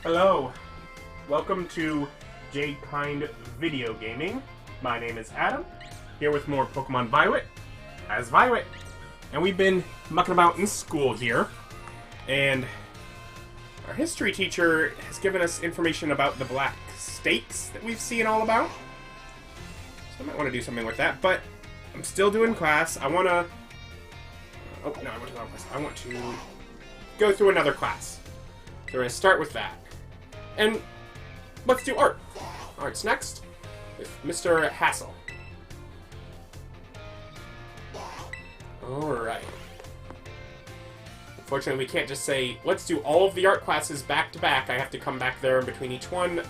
Hello, welcome to Jade Kind Video Gaming. My name is Adam, here with more Pokémon Violet, as Violet. And we've been mucking about in school here, and our history teacher has given us information about the black stakes that we've seen all about. So I might want to do something with that, but I'm still doing class. I want to... Oh, no, I want to go class. I want to go through another class. So we're going to start with that. And let's do art. Art's next with Mr. Hassel. Alright. Unfortunately, we can't just say, let's do all of the art classes back to back. I have to come back there in between each one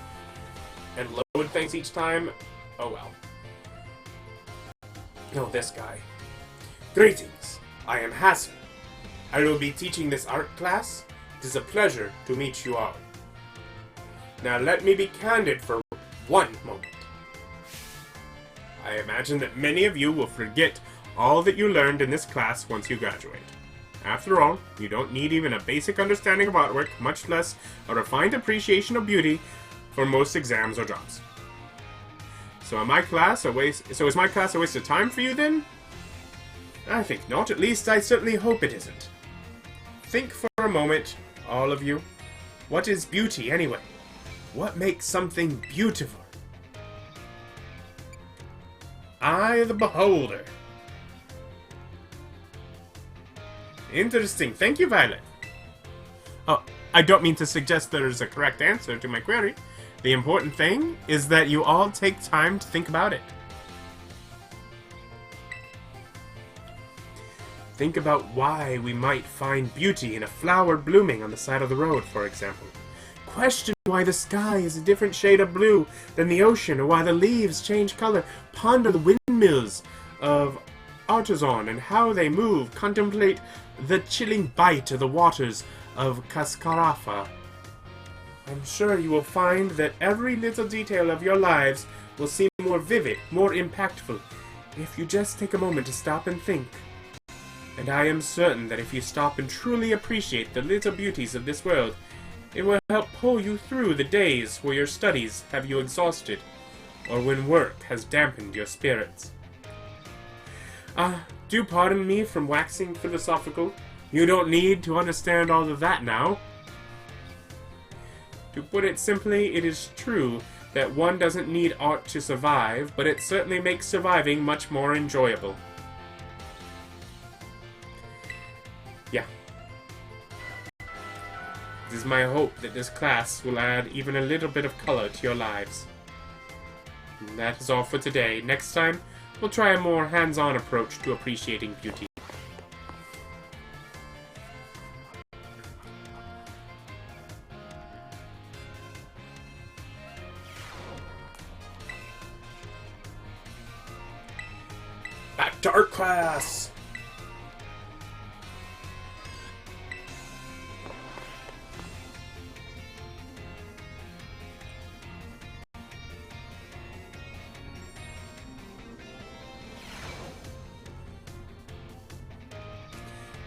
and load things each time. Oh well. Oh, this guy. Greetings. I am Hassel. I will be teaching this art class. It is a pleasure to meet you all. Now let me be candid for one moment. I imagine that many of you will forget all that you learned in this class once you graduate. After all, you don't need even a basic understanding of artwork, much less a refined appreciation of beauty for most exams or jobs. So is my class a waste of time for you then? I think not. At least I certainly hope it isn't. Think for a moment, all of you. What is beauty anyway? What makes something beautiful? I, the beholder. Interesting. Thank you, Violet. Oh, I don't mean to suggest there is a correct answer to my query. The important thing is that you all take time to think about it. Think about why we might find beauty in a flower blooming on the side of the road, for example. Question why the sky is a different shade of blue than the ocean, or why the leaves change color. Ponder the windmills of Artezon and how they move. Contemplate the chilling bite of the waters of Cascarafa. I'm sure you will find that every little detail of your lives will seem more vivid, more impactful, if you just take a moment to stop and think. And I am certain that if you stop and truly appreciate the little beauties of this world, it will help pull you through the days where your studies have you exhausted, or when work has dampened your spirits. Do pardon me from waxing philosophical. You don't need to understand all of that now. To put it simply, it is true that one doesn't need art to survive, but it certainly makes surviving much more enjoyable. Yeah. It is my hope that this class will add even a little bit of color to your lives. And that is all for today. Next time, we'll try a more hands-on approach to appreciating beauty. Back to art class!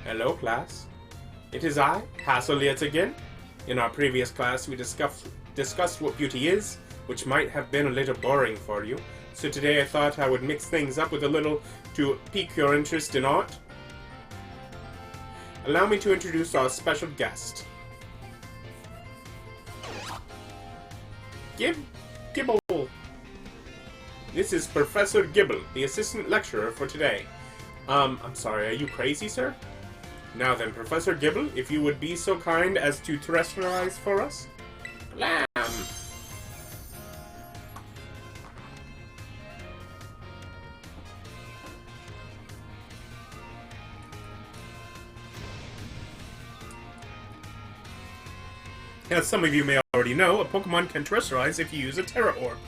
Hello, class. It is I, Hassel, yet again. In our previous class, we discussed what beauty is, which might have been a little boring for you. So today I thought I would mix things up with a little to pique your interest in art. Allow me to introduce our special guest. Gibble. This is Professor Gibble, the assistant lecturer for today. I'm sorry, are you crazy, sir? Now then, Professor Gibble, if you would be so kind as to terrestrialize for us. Lamb! As some of you may already know, a Pokemon can terrestrialize if you use a Terra Orb.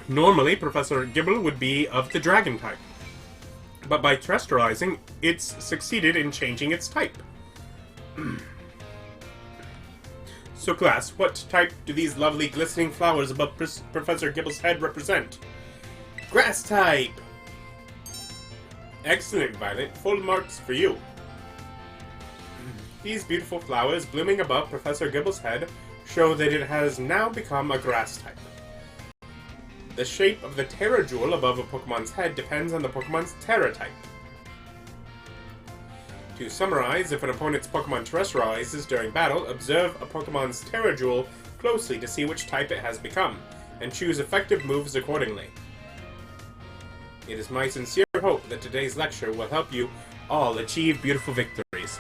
Normally, Professor Gibble would be of the Dragon type. But by terrestrializing, it's succeeded in changing its type. So class, what type do these lovely glistening flowers above Professor Gibble's head represent? Grass type! Excellent, Violet. Full marks for you. These beautiful flowers blooming above Professor Gibble's head show that it has now become a grass type. The shape of the Terra Jewel above a Pokemon's head depends on the Pokemon's Terra type. To summarize, if an opponent's Pokemon terrestrializes during battle, observe a Pokemon's Terra Jewel closely to see which type it has become, and choose effective moves accordingly. It is my sincere hope that today's lecture will help you all achieve beautiful victories.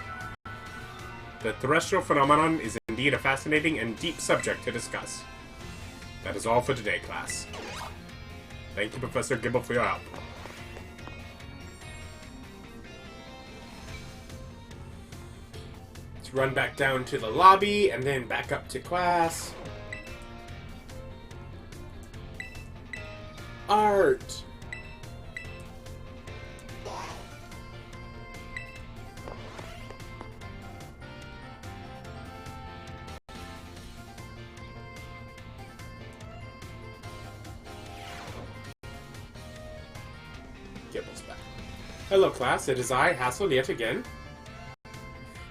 The terrestrial phenomenon is indeed a fascinating and deep subject to discuss. That is all for today, class. Thank you, Professor Gibble, for your help. Let's run back down to the lobby and then back up to class. Art! Gibble's back. Hello class, it is I, Hassel, yet again.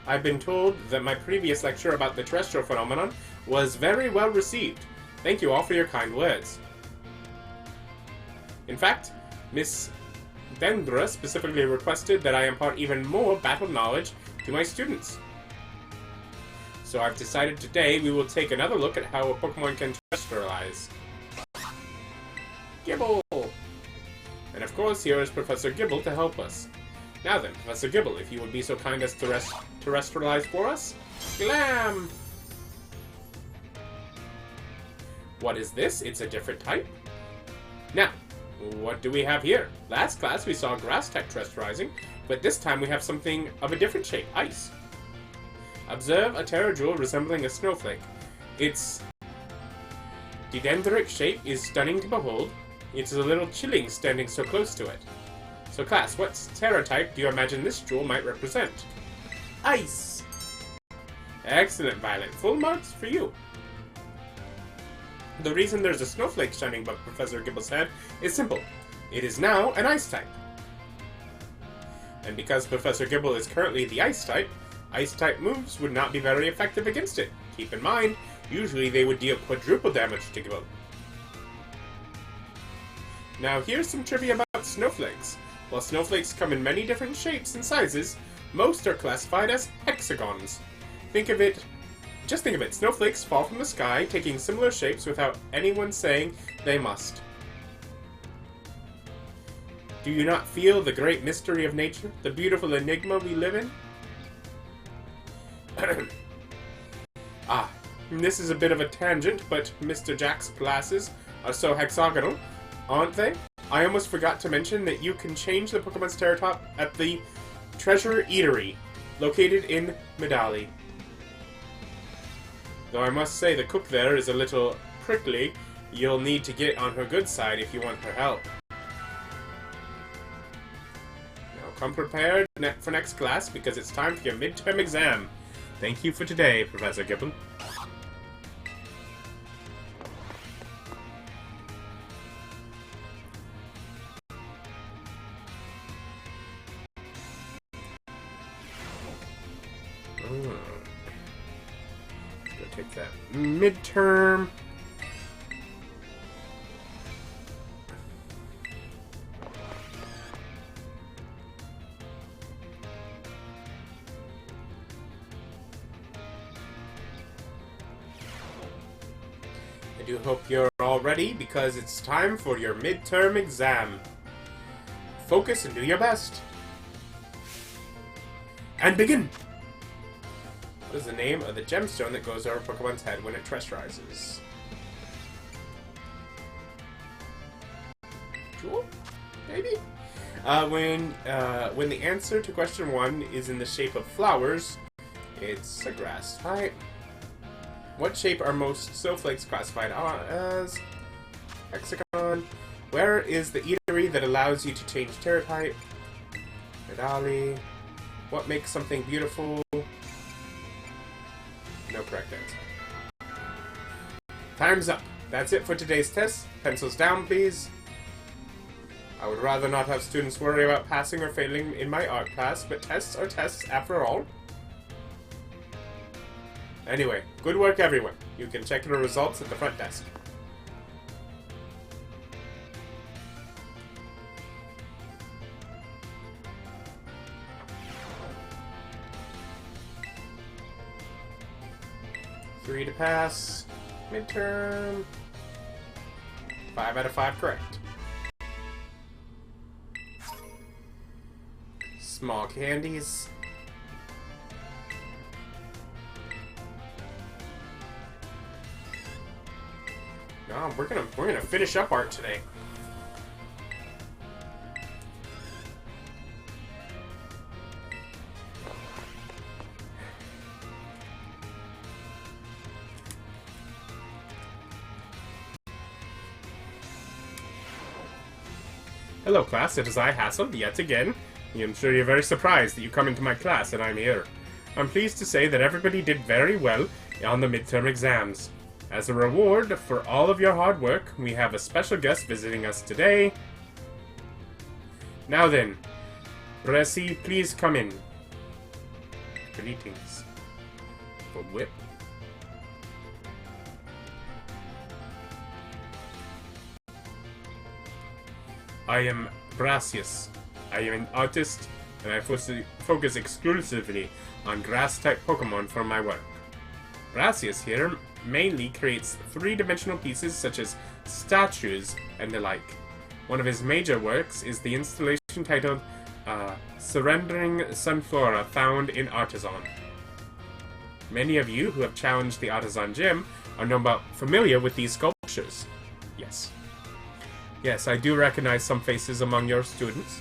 I've been told that my previous lecture about the terrestrial phenomenon was very well received. Thank you all for your kind words. In fact, Miss Dendra specifically requested that I impart even more battle knowledge to my students. So I've decided today we will take another look at how a Pokemon can terrestrialize. Gibble! And of course, here is Professor Gibble to help us. Now then, Professor Gibble, if you would be so kind as to terrestrialize for us. Glam! What is this? It's a different type? Now, what do we have here? Last class we saw grass type terrestrializing, but this time we have something of a different shape, ice. Observe a Terra Jewel resembling a snowflake. Its dendritic shape is stunning to behold. It's a little chilling standing so close to it. So class, what Terra type do you imagine this jewel might represent? Ice! Excellent, Violet. Full marks for you. The reason there's a snowflake shining above Professor Gibble's head is simple. It is now an ice type. And because Professor Gibble is currently the ice type moves would not be very effective against it. Keep in mind, usually they would deal quadruple damage to Gibble. Now here's some trivia about snowflakes. While snowflakes come in many different shapes and sizes, most are classified as hexagons. Just think of it, snowflakes fall from the sky, taking similar shapes without anyone saying they must. Do you not feel the great mystery of nature, the beautiful enigma we live in? This is a bit of a tangent, but Mr. Jack's glasses are so hexagonal, aren't they? I almost forgot to mention that you can change the Pokemon's Terra type at the Treasure Eatery, located in Medali. Though I must say the cook there is a little prickly, you'll need to get on her good side if you want her help. Now come prepared for next class because it's time for your midterm exam. Thank you for today, Professor Gibble. Let's go take that midterm. I do hope you're all ready because it's time for your midterm exam. Focus and do your best. And begin! What is the name of the gemstone that goes over Pokemon's head when it terrestrializes? Jewel? Maybe? When the answer to question 1 is in the shape of flowers, it's a grass type. What shape are most snowflakes classified as? Hexagon. Where is the eatery that allows you to change Terra type? Medali. What makes something beautiful? No correct answer. Time's up. That's it for today's test. Pencils down, please. I would rather not have students worry about passing or failing in my art class, but tests are tests after all. Anyway, good work everyone. You can check the results at the front desk. Three to pass. Midterm. 5 out of 5 correct. Small candies. No, we're gonna finish up art today. Hello class, it is I, Hassel, yet again. I'm sure you're very surprised that you come into my class and I'm here. I'm pleased to say that everybody did very well on the midterm exams. As a reward for all of your hard work, we have a special guest visiting us today. Now then, Bressy, please come in. Greetings. A whip. I am Brassius. I am an artist, and I focus exclusively on grass-type Pokémon for my work. Brassius here mainly creates three-dimensional pieces such as statues and the like. One of his major works is the installation titled Surrendering Sunflora, found in Artisan. Many of you who have challenged the Artisan Gym are familiar with these sculptures. Yes. Yes, I do recognize some faces among your students.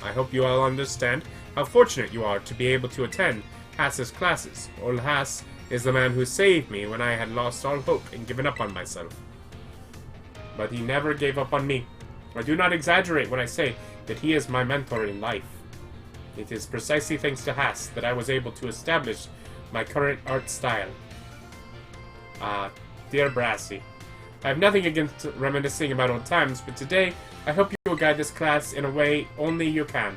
I hope you all understand how fortunate you are to be able to attend Hass's classes. Old Hass is the man who saved me when I had lost all hope and given up on myself. But he never gave up on me. I do not exaggerate when I say that he is my mentor in life. It is precisely thanks to Hass that I was able to establish my current art style. Dear Brassy, I have nothing against reminiscing about old times, but today I hope you will guide this class in a way only you can.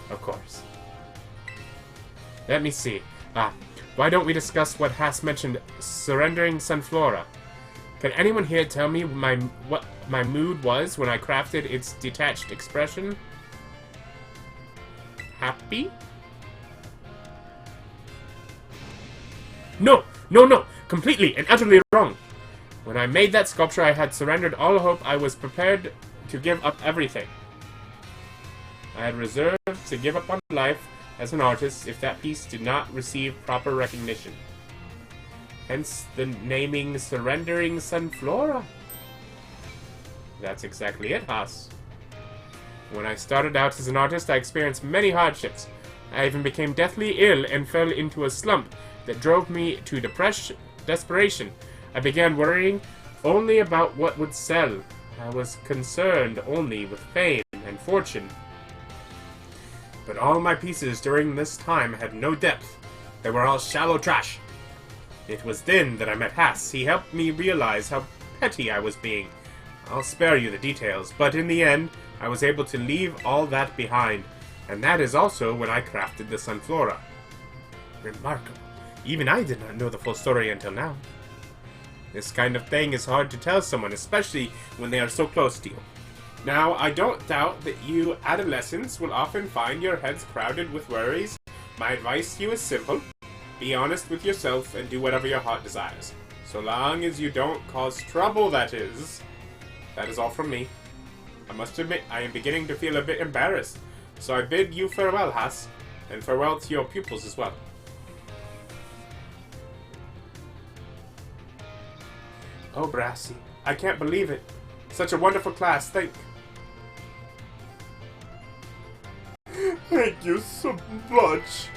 Of course. Let me see. Why don't we discuss what Hass mentioned, surrendering Sunflora? Can anyone here tell me what my mood was when I crafted its detached expression? Happy? No! Completely and utterly wrong! When I made that sculpture, I had surrendered all hope. I was prepared to give up everything. I had reserved to give up on life as an artist if that piece did not receive proper recognition. Hence the naming Surrendering Sunflora. That's exactly it, Haas. When I started out as an artist, I experienced many hardships. I even became deathly ill and fell into a slump that drove me to desperation. I began worrying only about what would sell. I was concerned only with fame and fortune. But all my pieces during this time had no depth. They were all shallow trash. It was then that I met Hass. He helped me realize how petty I was being. I'll spare you the details, but in the end, I was able to leave all that behind. And that is also when I crafted the Sunflora. Remarkable. Even I did not know the full story until now. This kind of thing is hard to tell someone, especially when they are so close to you. Now, I don't doubt that you adolescents will often find your heads crowded with worries. My advice to you is simple. Be honest with yourself and do whatever your heart desires. So long as you don't cause trouble, that is. That is all from me. I must admit, I am beginning to feel a bit embarrassed. So I bid you farewell, Hass, and farewell to your pupils as well. Oh, Brassy, I can't believe it. Such a wonderful class, Thank you so much.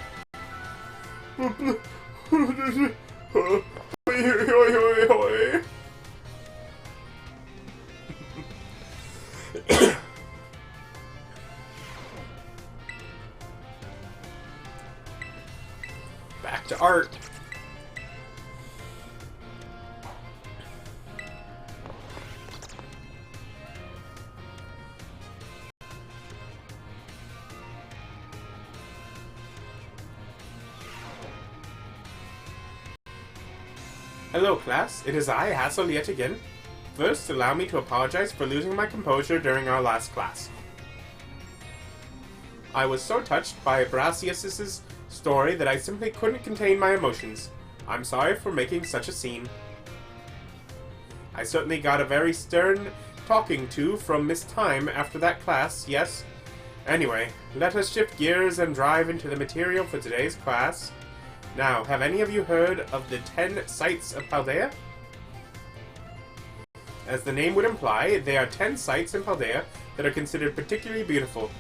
Back to art. Hello, class. It is I, Hassel, yet again. First, allow me to apologize for losing my composure during our last class. I was so touched by Brassius's story that I simply couldn't contain my emotions. I'm sorry for making such a scene. I certainly got a very stern talking to from Miss Time after that class, yes? Anyway, let us shift gears and drive into the material for today's class. Now, have any of you heard of the 10 sites of Paldea? As the name would imply, there are 10 sites in Paldea that are considered particularly beautiful.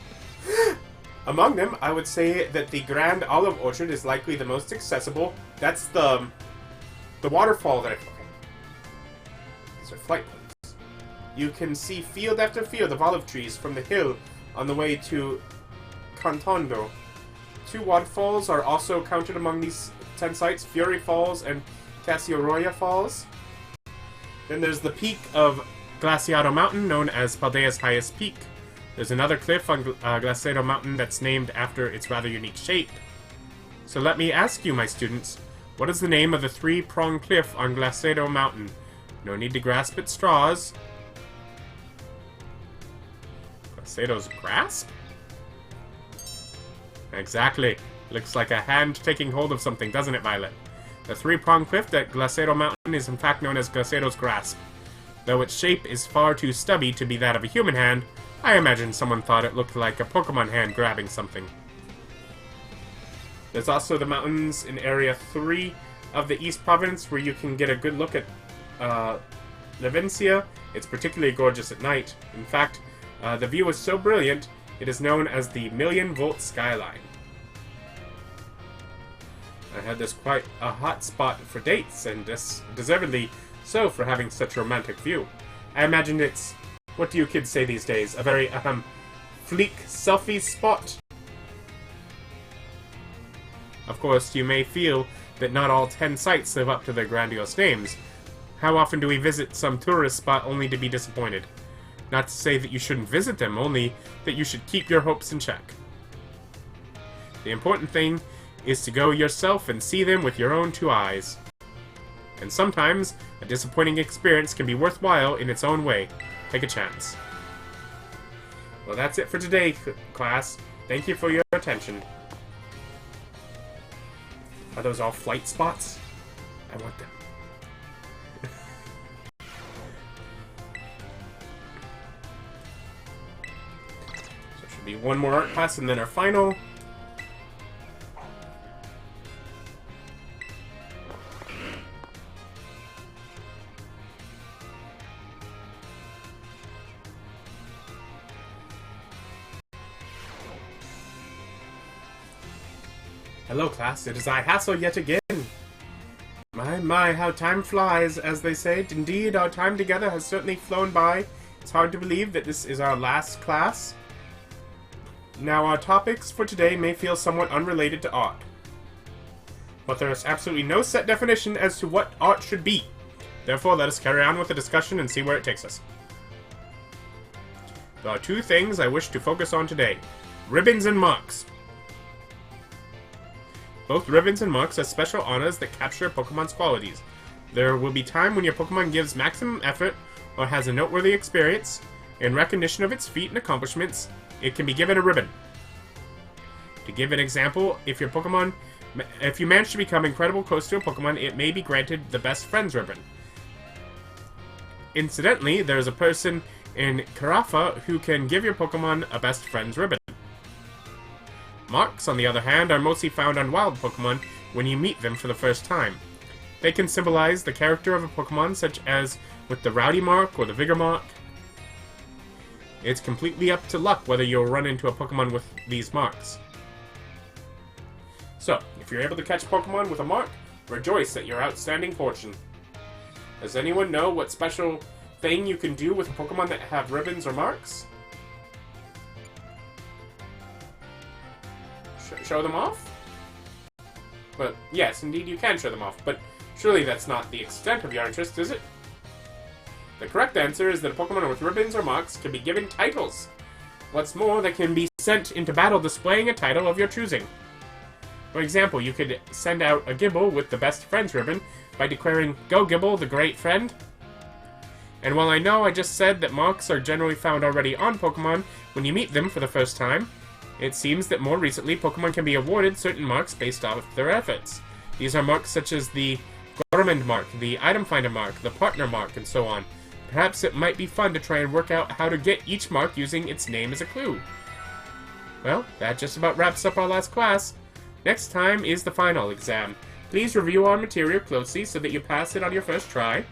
Among them, I would say that the Grand Olive Orchard is likely the most accessible. That's the waterfall that These are flight ones. You can see field after field of olive trees from the hill on the way to Cantondo. 2 waterfalls are also counted among these 10 sites, Fury Falls and Casioroya Falls. Then there's the peak of Glaciado Mountain, known as Paldea's highest peak. There's another cliff on Glaciado Mountain that's named after its rather unique shape. So let me ask you, my students, what is the name of the 3-pronged cliff on Glaciado Mountain? No need to grasp at straws. Glaciado's grasp? Exactly. Looks like a hand taking hold of something, doesn't it, Violet? The 3-pronged cliff at Glaciado Mountain is in fact known as Glaciado's grasp. Though its shape is far too stubby to be that of a human hand, I imagine someone thought it looked like a Pokemon hand grabbing something. There's also the mountains in Area 3 of the East Province where you can get a good look at Levencia. It's particularly gorgeous at night. In fact, the view is so brilliant, it is known as the Million-Volt Skyline. I had this quite a hot spot for dates, and deservedly so for having such a romantic view. I imagine it's, what do you kids say these days, a very, fleek selfie spot? Of course, you may feel that not all 10 sites live up to their grandiose names. How often do we visit some tourist spot only to be disappointed? Not to say that you shouldn't visit them, only that you should keep your hopes in check. The important thing is to go yourself and see them with your own 2 eyes. And sometimes, a disappointing experience can be worthwhile in its own way. Take a chance. Well, that's it for today, class. Thank you for your attention. Are those all flight spots? I want them. So it should be one more art class and then our final. Hello, class. It is I, Hassel, yet again. My, how time flies, as they say. Indeed, our time together has certainly flown by. It's hard to believe that this is our last class. Now, our topics for today may feel somewhat unrelated to art. But there is absolutely no set definition as to what art should be. Therefore, let us carry on with the discussion and see where it takes us. There are 2 things I wish to focus on today. Ribbons and marks. Both ribbons and marks are special honors that capture a Pokemon's qualities. There will be time when your Pokemon gives maximum effort or has a noteworthy experience. In recognition of its feat and accomplishments, it can be given a ribbon. To give an example, if you manage to become incredibly close to a Pokemon, it may be granted the Best Friends ribbon. Incidentally, there is a person in Carafa who can give your Pokemon a Best Friends ribbon. Marks, on the other hand, are mostly found on wild Pokemon when you meet them for the first time. They can symbolize the character of a Pokemon, such as with the Rowdy mark or the Vigor mark. It's completely up to luck whether you'll run into a Pokemon with these marks. So, if you're able to catch Pokemon with a mark, rejoice at your outstanding fortune. Does anyone know what special thing you can do with a Pokemon that have ribbons or marks? Show them off? But yes, indeed you can show them off, but surely that's not the extent of your interest, is it? The correct answer is that a Pokemon with ribbons or marks can be given titles. What's more, they can be sent into battle displaying a title of your choosing. For example, you could send out a Gibble with the Best Friends ribbon by declaring, "Go Gibble, the great friend." And while I know I just said that marks are generally found already on Pokemon when you meet them for the first time, it seems that more recently Pokemon can be awarded certain marks based off their efforts. These are marks such as the Gormand mark, the Item Finder mark, the Partner mark, and so on. Perhaps it might be fun to try and work out how to get each mark using its name as a clue. Well, that just about wraps up our last class. Next time is the final exam. Please review our material closely so that you pass it on your first try.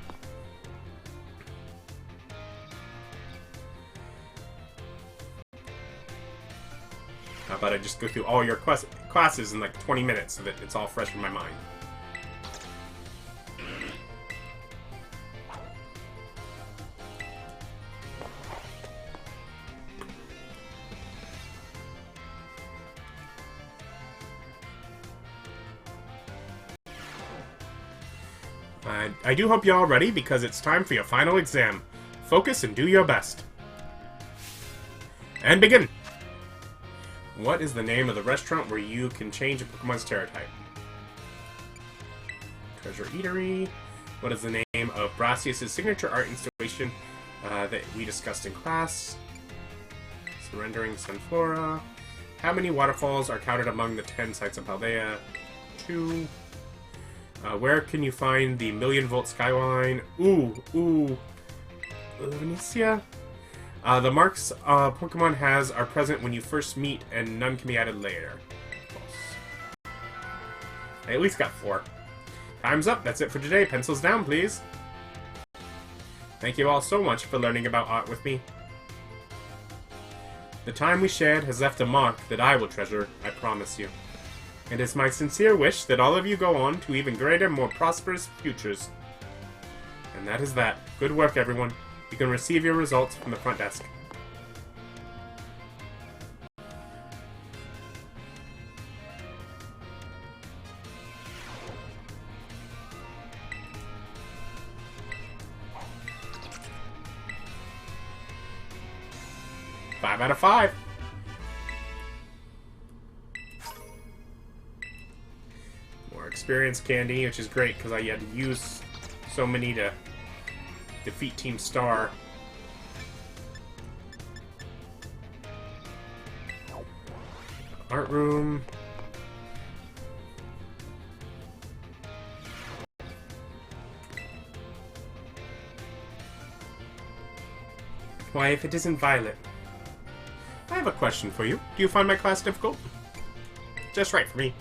How about I just go through all your classes in like 20 minutes so that it's all fresh in my mind. I do hope you're all ready because it's time for your final exam. Focus and do your best. And begin! What is the name of the restaurant where you can change a Pokemon's Terra type? Treasure Eatery. What is the name of Brassius' signature art installation that we discussed in class? Surrendering Sunflora. How many waterfalls are counted among the 10 sites of Paldea? 2. Where can you find the million-volt skyline? Ooh. Venetia? The marks Pokemon has are present when you first meet, and none can be added later. Close. I at least got 4. Time's up. That's it for today. Pencils down, please. Thank you all so much for learning about art with me. The time we shared has left a mark that I will treasure, I promise you. It is my sincere wish that all of you go on to even greater, more prosperous futures. And that is that. Good work, everyone. You can receive your results from the front desk. Five out of 5. Experience candy, which is great because I had to use so many to defeat Team Star. Art room. Why, if it isn't Violet? I have a question for you. Do you find my class difficult? Just right for me.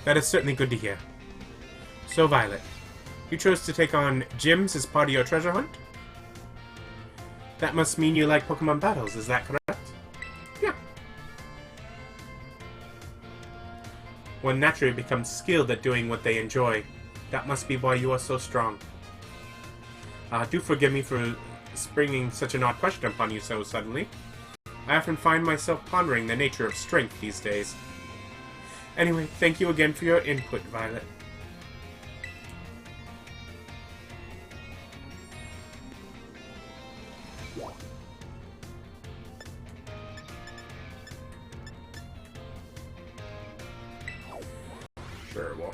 That is certainly good to hear. So, Violet, you chose to take on gyms as part of your treasure hunt? That must mean you like Pokemon battles, is that correct? Yeah. One naturally becomes skilled at doing what they enjoy. That must be why you are so strong. Do forgive me for springing such an odd question upon you so suddenly. I often find myself pondering the nature of strength these days. Anyway, thank you again for your input, Violet. Sure, we'll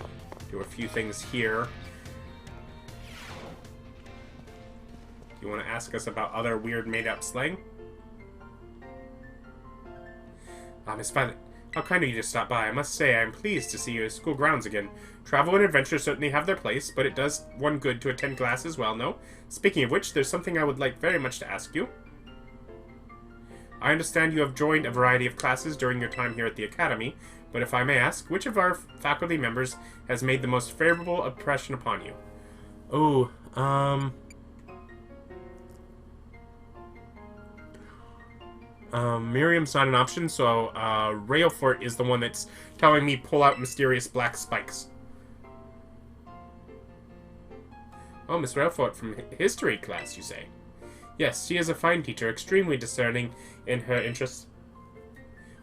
do a few things here. Do you want to ask us about other weird made-up slang? Miss Violet. How kind of you to stop by. I must say, I am pleased to see you at school grounds again. Travel and adventure certainly have their place, but it does one good to attend class as well, no? Speaking of which, there's something I would like very much to ask you. I understand you have joined a variety of classes during your time here at the Academy, but if I may ask, which of our faculty members has made the most favorable impression upon you? Oh, Miriam's not an option, so Railfort is the one that's telling me pull out mysterious black spikes. Oh, Miss Railfort from history class, you say? Yes, she is a fine teacher, extremely discerning in her interests.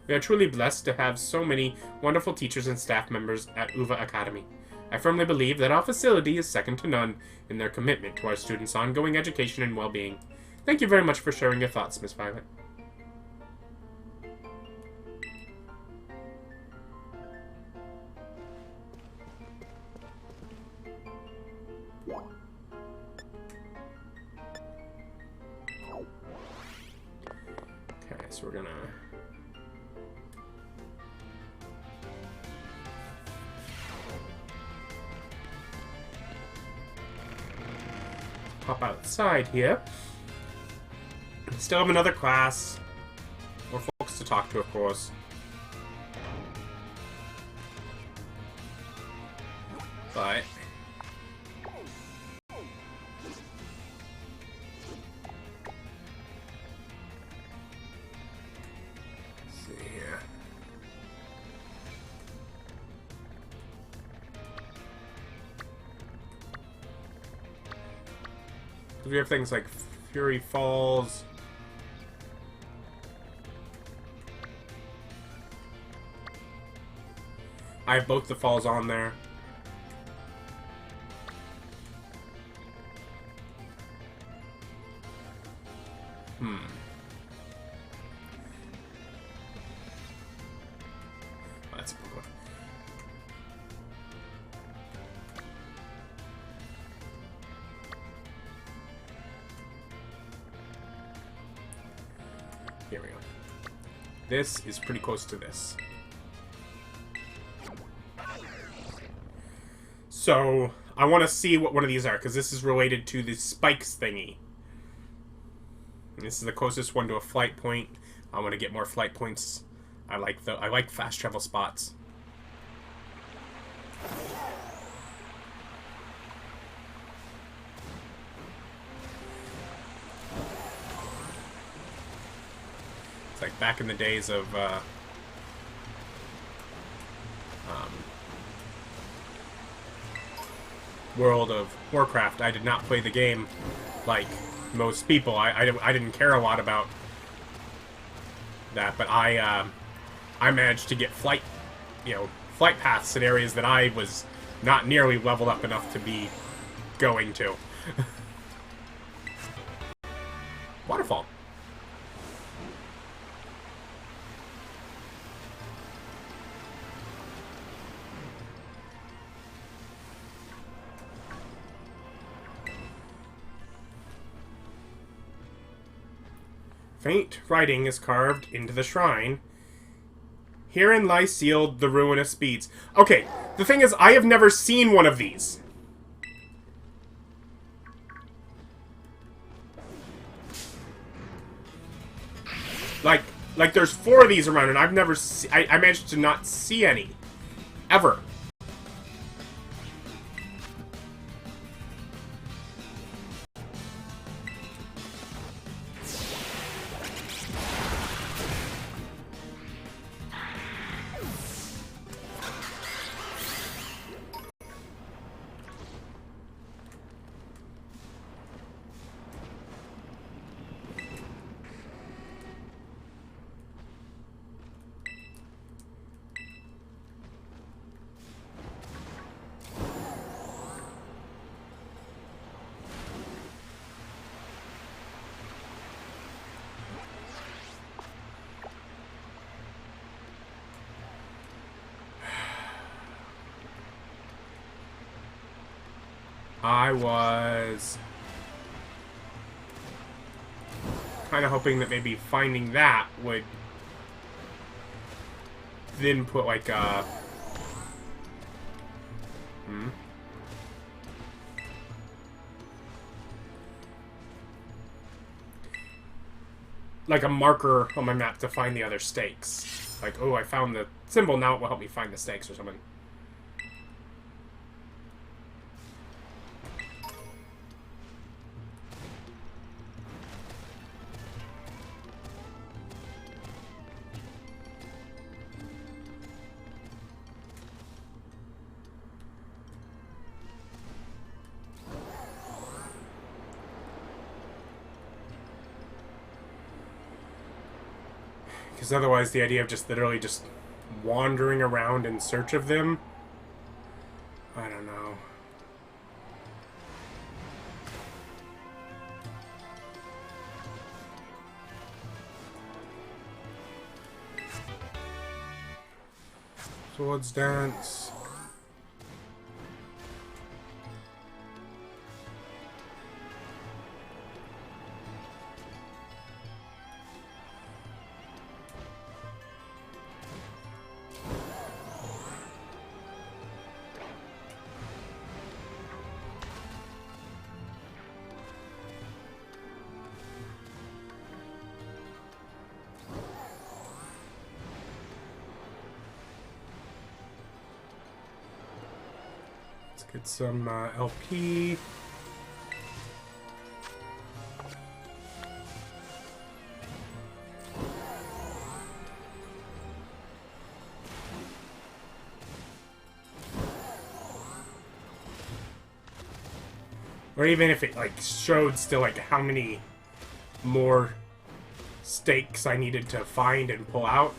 We are truly blessed to have so many wonderful teachers and staff members at UVA Academy. I firmly believe that our facility is second to none in their commitment to our students' ongoing education and well-being. Thank you very much for sharing your thoughts, Miss Violet. So we're gonna... pop outside here. Still have another class. More folks to talk to, of course. But... let's see here. We have things like Fury Falls. I have both the falls on there. That's a good one. Here we go. This is pretty close to this. So, I want to see what one of these are, because this is related to the spikes thingy. And this is the closest one to a flight point. I want to get more flight points. I like fast travel spots. It's like back in the days of World of Warcraft. I did not play the game like most people. I didn't care a lot about that, but I managed to get flight paths in areas that I was not nearly leveled up enough to be going to. Waterfall. Faint writing is carved into the shrine. Herein lies sealed the ruinous beads. Okay, the thing is, I have never seen one of these. Like there's 4 of these around, and I've never I managed to not see any. Ever. I was kind of hoping that maybe finding that would then put like a... like a marker on my map to find the other stakes. Like, oh, I found the symbol, now it will help me find the stakes or something. Because otherwise the idea of just literally just wandering around in search of them, I don't know. Swords Dance. Let's get some LP. Or even if it, like, showed still, like, how many more stakes I needed to find and pull out.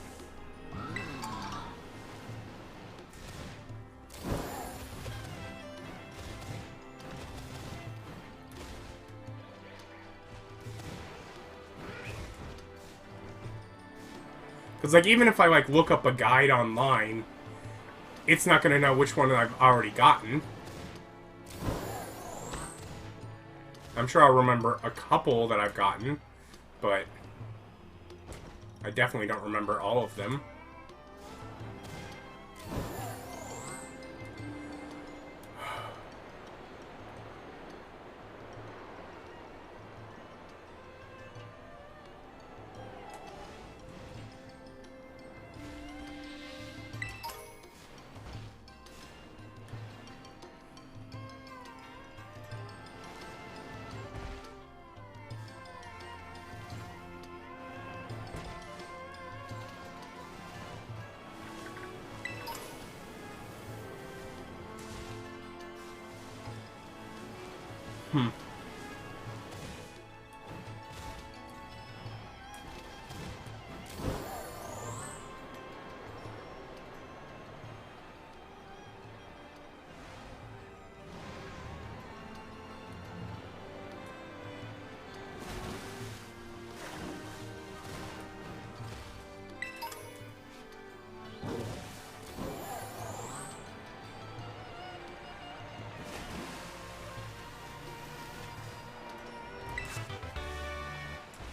Because, like, even if I, like, look up a guide online, it's not going to know which one I've already gotten. I'm sure I'll remember a couple that I've gotten, but I definitely don't remember all of them.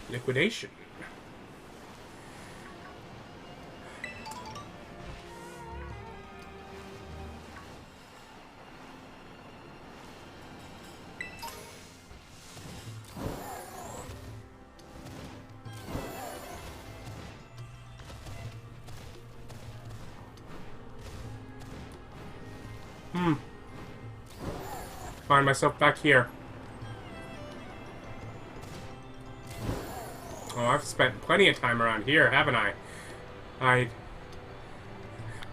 Liquidation. Find myself back here. Oh, I've spent plenty of time around here, haven't I? I'd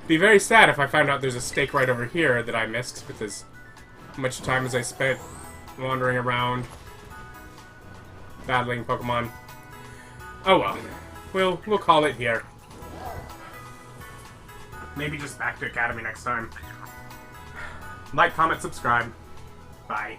be very sad if I found out there's a stake right over here that I missed, with as much time as I spent wandering around, battling Pokemon. Oh well. We'll call it here. Maybe just back to Academy next time. Like, comment, subscribe. Bye.